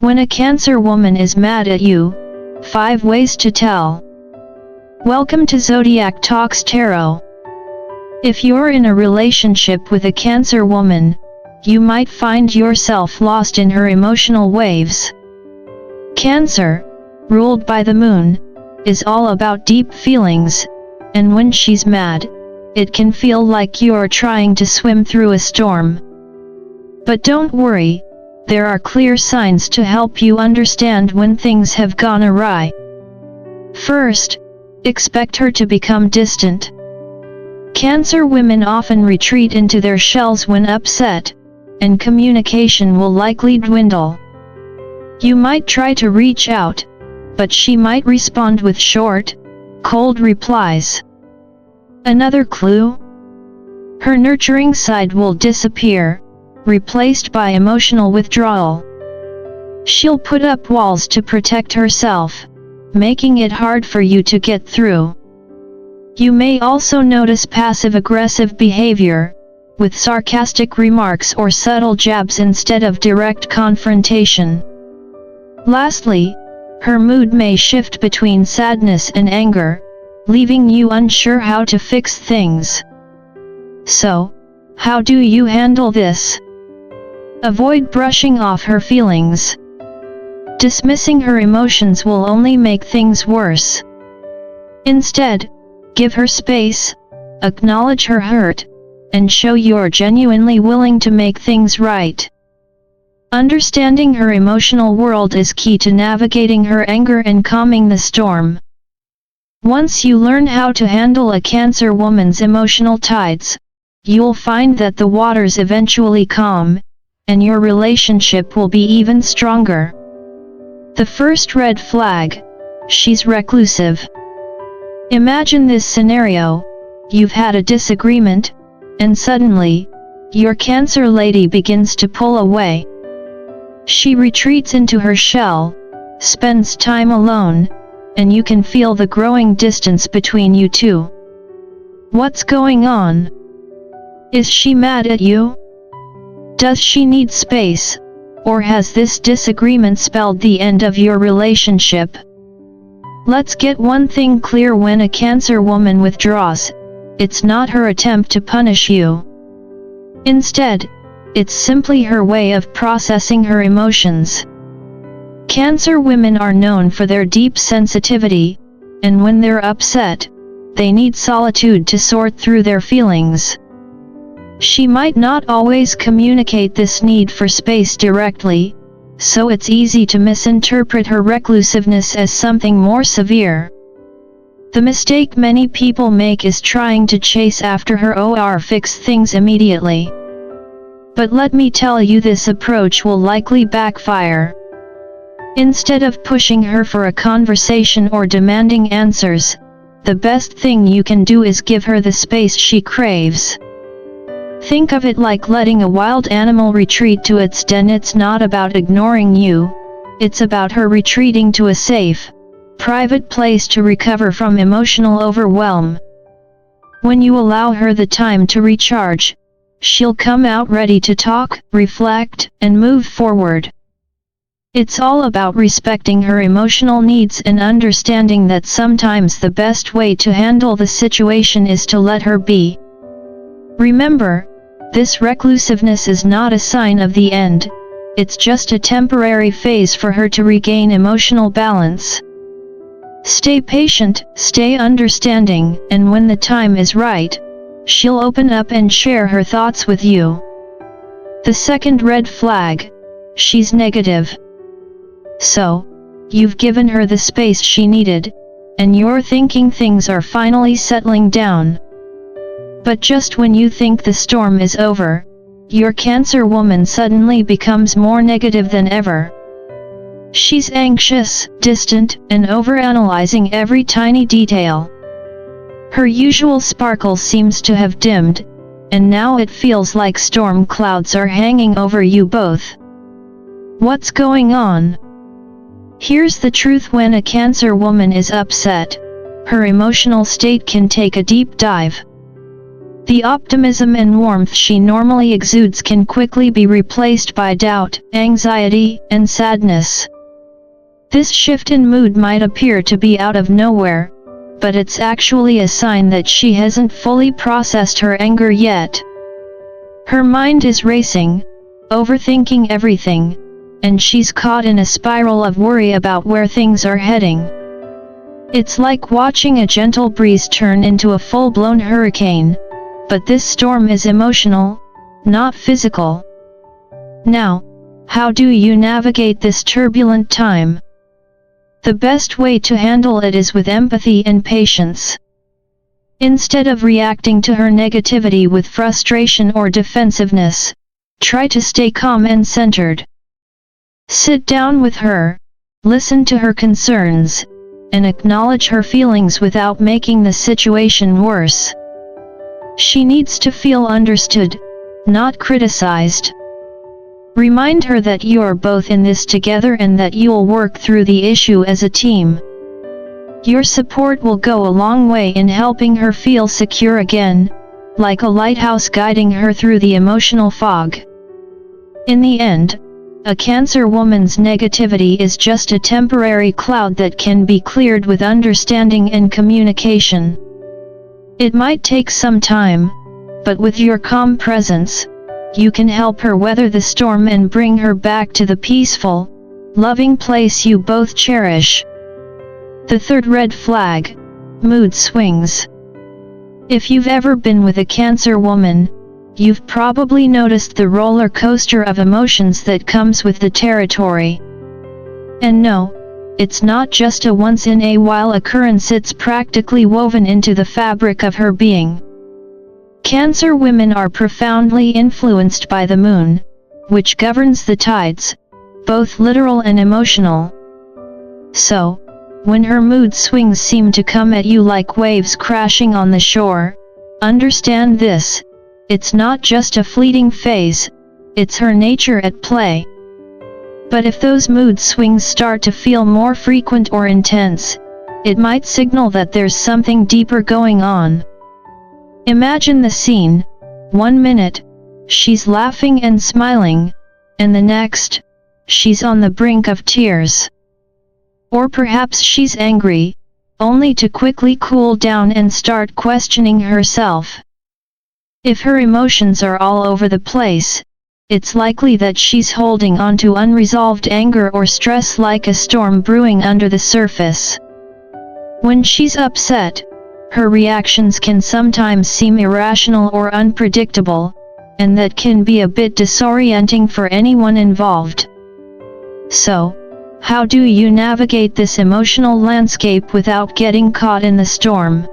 When a Cancer woman is mad at you, 5 ways to tell. Welcome to Zodiac Talks Tarot. If you're in a relationship with a Cancer woman, you might find yourself lost in her emotional waves. Cancer, ruled by the moon, is all about deep feelings, and when she's mad, it can feel like you're trying to swim through a storm. But don't worry, there are clear signs to help you understand when things have gone awry. First, expect her to become distant. Cancer women often retreat into their shells when upset, and communication will likely dwindle. You might try to reach out, but she might respond with short, cold replies. Another clue? Her nurturing side will disappear, replaced by emotional withdrawal. She'll put up walls to protect herself, making it hard for you to get through. You may also notice passive-aggressive behavior, with sarcastic remarks or subtle jabs instead of direct confrontation. Lastly, her mood may shift between sadness and anger, leaving you unsure how to fix things. So, how do you handle this? Avoid brushing off her feelings. Dismissing her emotions will only make things worse. Instead, give her space, acknowledge her hurt, and show you're genuinely willing to make things right. Understanding her emotional world is key to navigating her anger and calming the storm. Once you learn how to handle a Cancer woman's emotional tides, you'll find that the waters eventually calm, and your relationship will be even stronger. The first red flag: she's reclusive. Imagine this scenario: you've had a disagreement, and suddenly, your Cancer lady begins to pull away. She retreats into her shell, spends time alone, and you can feel the growing distance between you two. What's going on? Is she mad at you? Does she need space, or has this disagreement spelled the end of your relationship? Let's get one thing clear: when a Cancer woman withdraws, it's not her attempt to punish you. Instead, it's simply her way of processing her emotions. Cancer women are known for their deep sensitivity, and when they're upset, they need solitude to sort through their feelings. She might not always communicate this need for space directly, so it's easy to misinterpret her reclusiveness as something more severe. The mistake many people make is trying to chase after her or fix things immediately. But let me tell you, this approach will likely backfire. Instead of pushing her for a conversation or demanding answers, the best thing you can do is give her the space she craves. Think of it like letting a wild animal retreat to its den. It's not about ignoring you, it's about her retreating to a safe, private place to recover from emotional overwhelm. When you allow her the time to recharge, she'll come out ready to talk, reflect, and move forward. It's all about respecting her emotional needs and understanding that sometimes the best way to handle the situation is to let her be. Remember, this reclusiveness is not a sign of the end, it's just a temporary phase for her to regain emotional balance. Stay patient, stay understanding, and when the time is right, she'll open up and share her thoughts with you. The second red flag: she's negative. So, you've given her the space she needed, and you're thinking things are finally settling down. But just when you think the storm is over, your Cancer woman suddenly becomes more negative than ever. She's anxious, distant, and overanalyzing every tiny detail. Her usual sparkle seems to have dimmed, and now it feels like storm clouds are hanging over you both. What's going on? Here's the truth: when a Cancer woman is upset, her emotional state can take a deep dive. The optimism and warmth she normally exudes can quickly be replaced by doubt, anxiety, and sadness. This shift in mood might appear to be out of nowhere, but it's actually a sign that she hasn't fully processed her anger yet. Her mind is racing, overthinking everything, and she's caught in a spiral of worry about where things are heading. It's like watching a gentle breeze turn into a full-blown hurricane, but this storm is emotional, not physical. Now, how do you navigate this turbulent time? The best way to handle it is with empathy and patience. Instead of reacting to her negativity with frustration or defensiveness, try to stay calm and centered. Sit down with her, listen to her concerns, and acknowledge her feelings without making the situation worse. She needs to feel understood, not criticized. Remind her that you're both in this together and that you'll work through the issue as a team. Your support will go a long way in helping her feel secure again, like a lighthouse guiding her through the emotional fog. In the end, a Cancer woman's negativity is just a temporary cloud that can be cleared with understanding and communication. It might take some time, but with your calm presence, you can help her weather the storm and bring her back to the peaceful, loving place you both cherish. The third red flag: mood swings. If you've ever been with a Cancer woman, you've probably noticed the roller coaster of emotions that comes with the territory. And no, it's not just a once-in-a-while occurrence, it's practically woven into the fabric of her being. Cancer women are profoundly influenced by the moon, which governs the tides, both literal and emotional. So, when her mood swings seem to come at you like waves crashing on the shore, understand this: it's not just a fleeting phase, it's her nature at play. But if those mood swings start to feel more frequent or intense, it might signal that there's something deeper going on. Imagine the scene: 1 minute, she's laughing and smiling, and the next, she's on the brink of tears. Or perhaps she's angry, only to quickly cool down and start questioning herself. If her emotions are all over the place, it's likely that she's holding on to unresolved anger or stress like a storm brewing under the surface. When she's upset, her reactions can sometimes seem irrational or unpredictable, and that can be a bit disorienting for anyone involved. So, how do you navigate this emotional landscape without getting caught in the storm?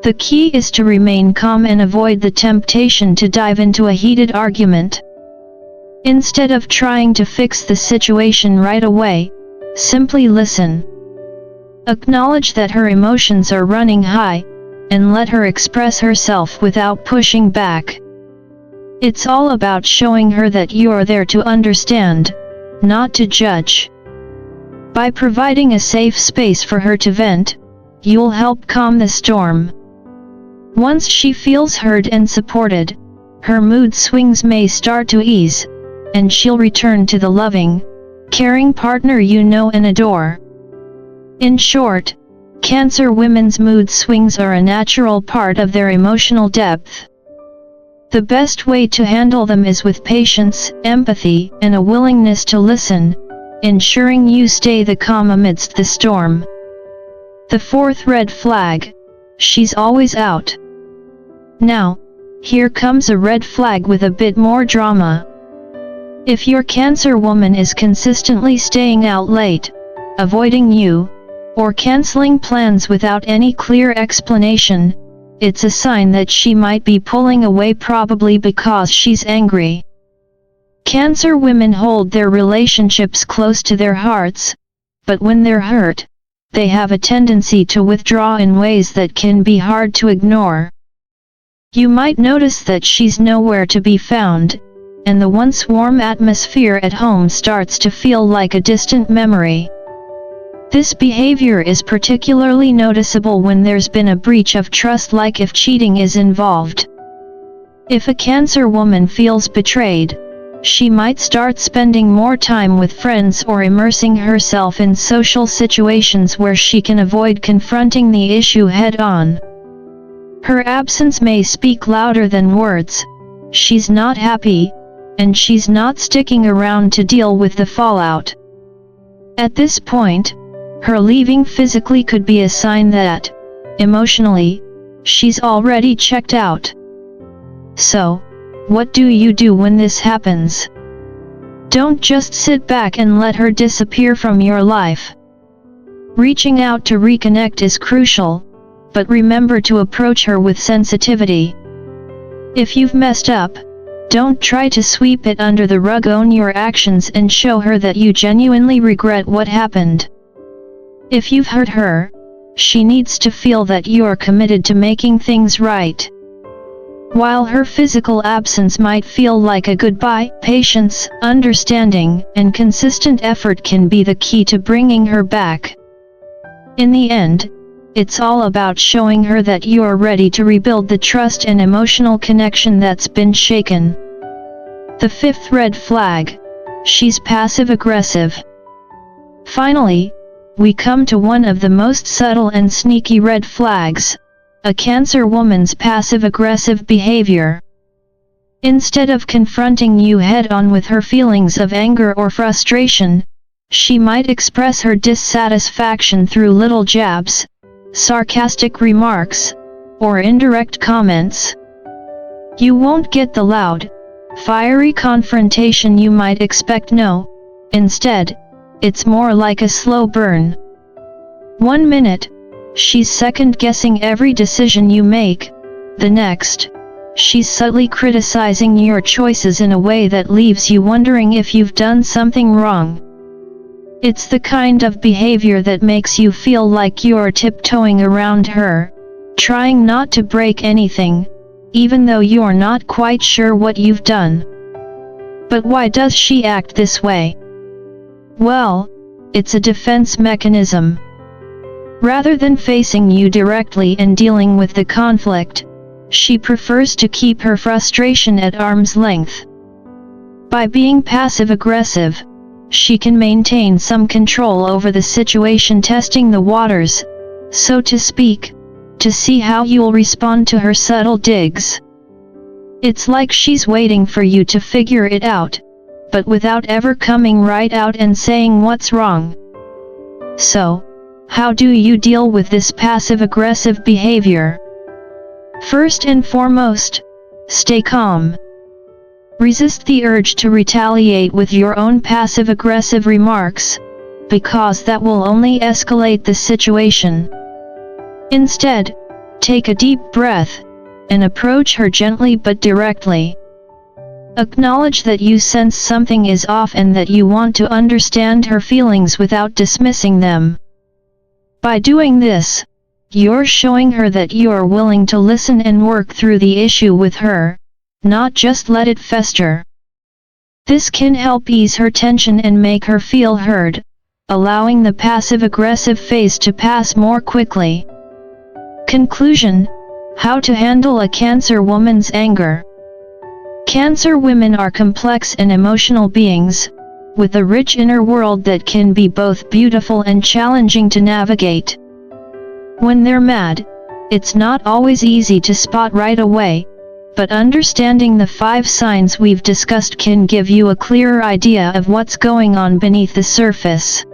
The key is to remain calm and avoid the temptation to dive into a heated argument. Instead of trying to fix the situation right away, simply listen. Acknowledge that her emotions are running high, and let her express herself without pushing back. It's all about showing her that you are there to understand, not to judge. By providing a safe space for her to vent, you'll help calm the storm. Once she feels heard and supported, her mood swings may start to ease, and she'll return to the loving, caring partner you know and adore. In short, Cancer women's mood swings are a natural part of their emotional depth. The best way to handle them is with patience, empathy, and a willingness to listen, ensuring you stay the calm amidst the storm. The fourth red flag: she's always out. Now, here comes a red flag with a bit more drama. If your Cancer woman is consistently staying out late, avoiding you, or canceling plans without any clear explanation, it's a sign that she might be pulling away, probably because she's angry. Cancer women hold their relationships close to their hearts, but when they're hurt, they have a tendency to withdraw in ways that can be hard to ignore. You might notice that she's nowhere to be found, and the once warm atmosphere at home starts to feel like a distant memory. This behavior is particularly noticeable when there's been a breach of trust, like if cheating is involved. If a Cancer woman feels betrayed, she might start spending more time with friends or immersing herself in social situations where she can avoid confronting the issue head-on. Her absence may speak louder than words. She's not happy, and she's not sticking around to deal with the fallout. At this point, her leaving physically could be a sign that, emotionally, she's already checked out. So, what do you do when this happens? Don't just sit back and let her disappear from your life. Reaching out to reconnect is crucial, but remember to approach her with sensitivity. If you've messed up, don't try to sweep it under the rug. Own your actions and show her that you genuinely regret what happened. If you've hurt her, she needs to feel that you're committed to making things right. While her physical absence might feel like a goodbye, patience, understanding, and consistent effort can be the key to bringing her back. In the end, it's all about showing her that you're ready to rebuild the trust and emotional connection that's been shaken. The fifth red flag: she's passive-aggressive. Finally, we come to one of the most subtle and sneaky red flags: a Cancer woman's passive-aggressive behavior. Instead of confronting you head-on with her feelings of anger or frustration, she might express her dissatisfaction through little jabs, sarcastic remarks, or indirect comments. You won't get the loud, fiery confrontation you might expect. No, instead, it's more like a slow burn. 1 minute, she's second-guessing every decision you make. The next, she's subtly criticizing your choices in a way that leaves you wondering if you've done something wrong. It's the kind of behavior that makes you feel like you're tiptoeing around her, trying not to break anything, even though you're not quite sure what you've done. But why does she act this way? Well, it's a defense mechanism. Rather than facing you directly and dealing with the conflict, she prefers to keep her frustration at arm's length. By being passive-aggressive, she can maintain some control over the situation, testing the waters, so to speak, to see how you'll respond to her subtle digs. It's like she's waiting for you to figure it out, but without ever coming right out and saying what's wrong. So, how do you deal with this passive-aggressive behavior? First and foremost, stay calm. Resist the urge to retaliate with your own passive-aggressive remarks, because that will only escalate the situation. Instead, take a deep breath, and approach her gently but directly. Acknowledge that you sense something is off and that you want to understand her feelings without dismissing them. By doing this, you're showing her that you're willing to listen and work through the issue with her, not just let it fester. This can help ease her tension and make her feel heard, allowing the passive-aggressive phase to pass more quickly. Conclusion: how to handle a Cancer woman's anger. Cancer women are complex and emotional beings, with a rich inner world that can be both beautiful and challenging to navigate. When they're mad, it's not always easy to spot right away, but understanding the 5 signs we've discussed can give you a clearer idea of what's going on beneath the surface.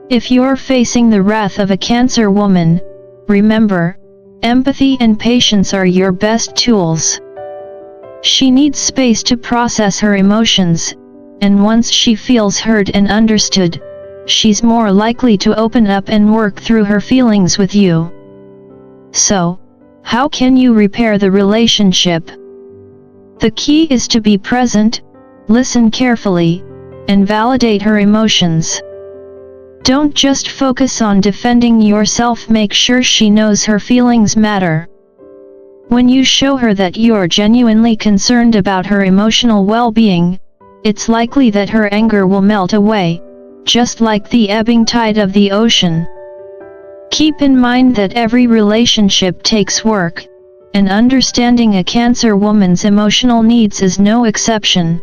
If you're facing the wrath of a Cancer woman, remember, empathy and patience are your best tools. She needs space to process her emotions, and once she feels heard and understood, she's more likely to open up and work through her feelings with you. So, how can you repair the relationship? The key is to be present, listen carefully, and validate her emotions. Don't just focus on defending yourself, make sure she knows her feelings matter. When you show her that you're genuinely concerned about her emotional well-being, it's likely that her anger will melt away, just like the ebbing tide of the ocean. Keep in mind that every relationship takes work, and understanding a Cancer woman's emotional needs is no exception.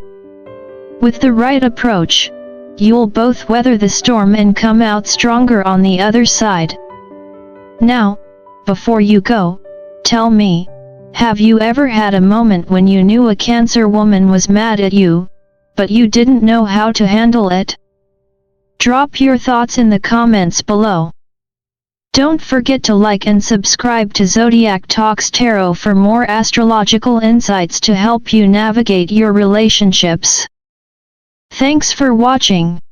With the right approach, you'll both weather the storm and come out stronger on the other side. Now, before you go, tell me, have you ever had a moment when you knew a Cancer woman was mad at you, but you didn't know how to handle it? Drop your thoughts in the comments below. Don't forget to like and subscribe to Zodiac Talks Tarot for more astrological insights to help you navigate your relationships. Thanks for watching.